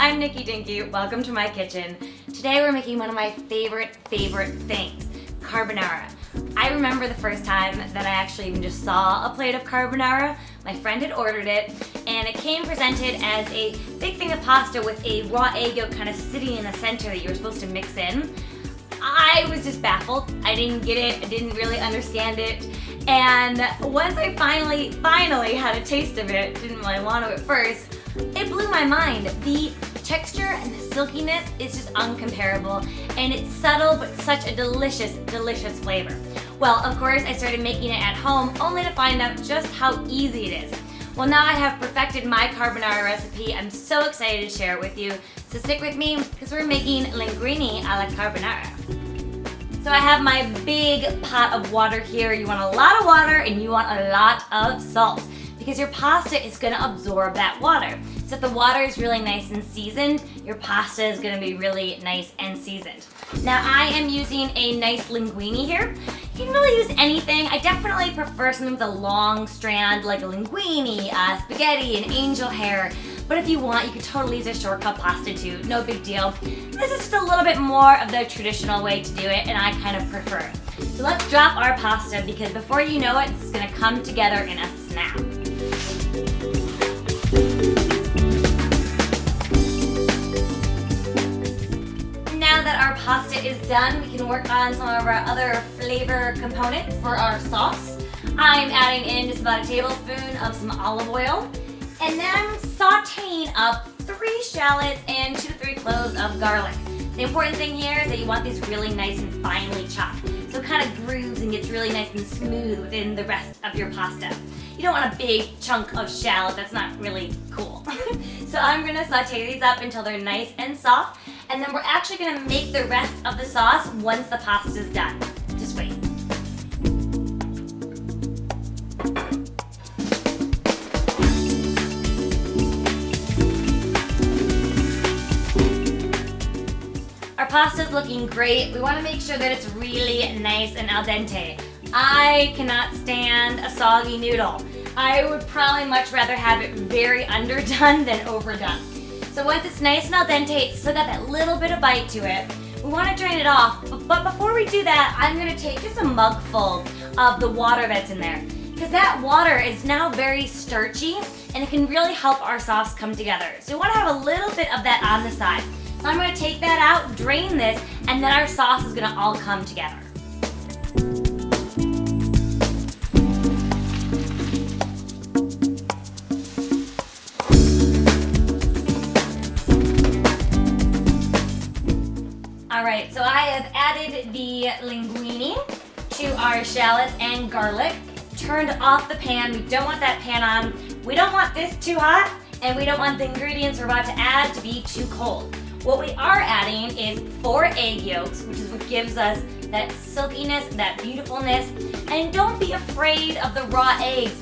I'm Nikki Dinky. Welcome to my kitchen. Today we're making one of my favorite things, carbonara. I remember the first time that I actually even just saw a plate of carbonara. My friend had ordered it, and it came presented as a big thing of pasta with a raw egg yolk kind of sitting in the center that you were supposed to mix in. I was just baffled. I didn't get it. I didn't really understand it. And once I finally had a taste of it, didn't really want to at first, it blew my mind. The texture and the silkiness is just uncomparable, and it's subtle but such a delicious flavor. Well, of course, I started making it at home only to find out just how easy it is. Well, now I have perfected my carbonara recipe. I'm so excited to share it with you. So stick with me because we're making linguine a la carbonara. So I have my big pot of water here. You want a lot of water and you want a lot of salt, because your pasta is going to absorb that water. So if the water is really nice and seasoned, your pasta is going to be really nice and seasoned. Now I am using a nice linguine here. You can really use anything. I definitely prefer something with a long strand like a linguine, spaghetti, and angel hair. But if you want, you could totally use a shortcut pasta too. No big deal. This is just a little bit more of the traditional way to do it, and I kind of prefer it. So let's drop our pasta, because before you know it, it's going to come together in a snap. Now that our pasta is done, we can work on some of our other flavor components for our sauce. I'm adding in just about a tablespoon of some olive oil, and then I'm sauteing up 3 shallots and 2 to 3 cloves of garlic. The important thing here is that you want these really nice and finely chopped, so it kind of grooves and gets really nice and smooth within the rest of your pasta. You don't want a big chunk of shallot, that's not really cool. So I'm gonna saute these up until they're nice and soft, and then we're actually gonna make the rest of the sauce once the pasta's done. Just wait. Our pasta's looking great. We wanna make sure that it's really nice and al dente. I cannot stand a soggy noodle. I would probably much rather have it very underdone than overdone. So once it's nice and al dente, it's still got that little bit of bite to it. We want to drain it off, but before we do that, I'm going to take just a mugful of the water that's in there, because that water is now very starchy, and it can really help our sauce come together. So we want to have a little bit of that on the side. So I'm going to take that out, drain this, and then our sauce is going to all come together. Alright, so I have added the linguine to our shallots and garlic, turned off the pan. We don't want that pan on. We don't want this too hot, and we don't want the ingredients we're about to add to be too cold. What we are adding is 4 egg yolks, which is what gives us that silkiness, that beautifulness. And don't be afraid of the raw eggs.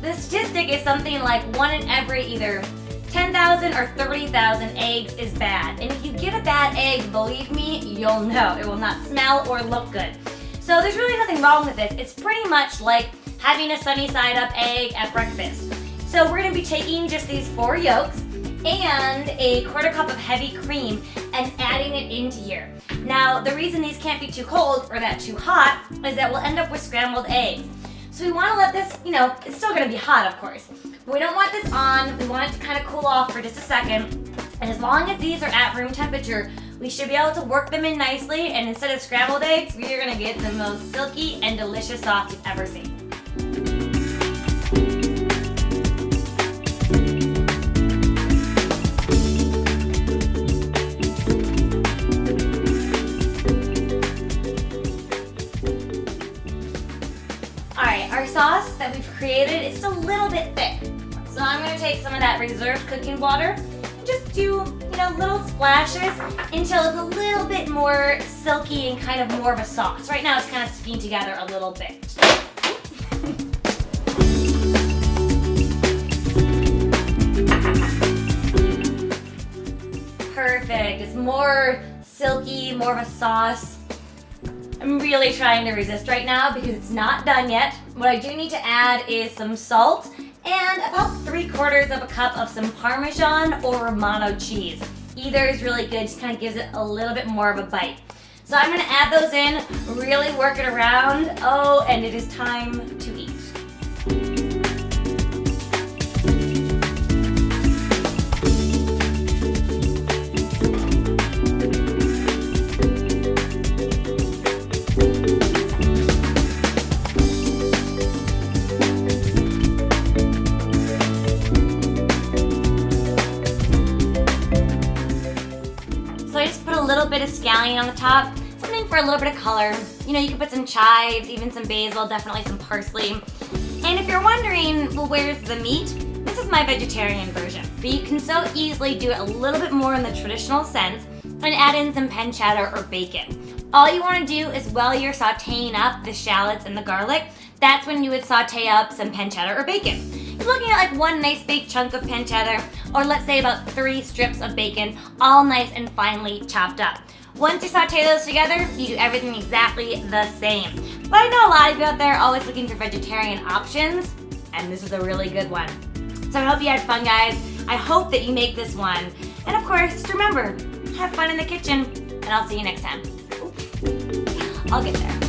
The statistic is something like 1 in every either 10,000 or 30,000 eggs is bad. And if you get a bad egg, believe me, you'll know. It will not smell or look good. So there's really nothing wrong with this. It's pretty much like having a sunny side up egg at breakfast. So we're gonna be taking just these 4 yolks and a 1/4 cup of heavy cream and adding it into here. Now, the reason these can't be too cold or that too hot is that we'll end up with scrambled eggs. So we wanna let this, it's still gonna be hot, of course. But we don't want this on. We want it to kind of cool off for just a second. And as long as these are at room temperature, we should be able to work them in nicely. And instead of scrambled eggs, we are gonna get the most silky and delicious sauce you've ever seen. Alright, our sauce that we've created is just a little bit thick. So I'm going to take some of that reserved cooking water and just do, little splashes until it's a little bit more silky and kind of more of a sauce. Right now it's kind of sticking together a little bit. Perfect. It's more silky, more of a sauce. I'm really trying to resist right now because it's not done yet. What I do need to add is some salt and about 3/4 of a cup of some Parmesan or Romano cheese. Either is really good, just kind of gives it a little bit more of a bite. So I'm gonna add those in, really work it around. Oh, and it is time to eat. So I just put a little bit of scallion on the top, something for a little bit of color. You know, you can put some chives, even some basil, definitely some parsley. And if you're wondering, well, where's the meat? This is my vegetarian version, but you can so easily do it a little bit more in the traditional sense and add in some pancetta or bacon. All you want to do is while you're sauteing up the shallots and the garlic, that's when you would saute up some pancetta or bacon. You're looking at like one nice big chunk of pancetta, or let's say about 3 strips of bacon, all nice and finely chopped up. Once you saute those together, you do everything exactly the same. But I know a lot of you out there are always looking for vegetarian options, and this is a really good one. So I hope you had fun, guys. I hope that you make this one. And of course, just remember, have fun in the kitchen, and I'll see you next time. Oops. I'll get there.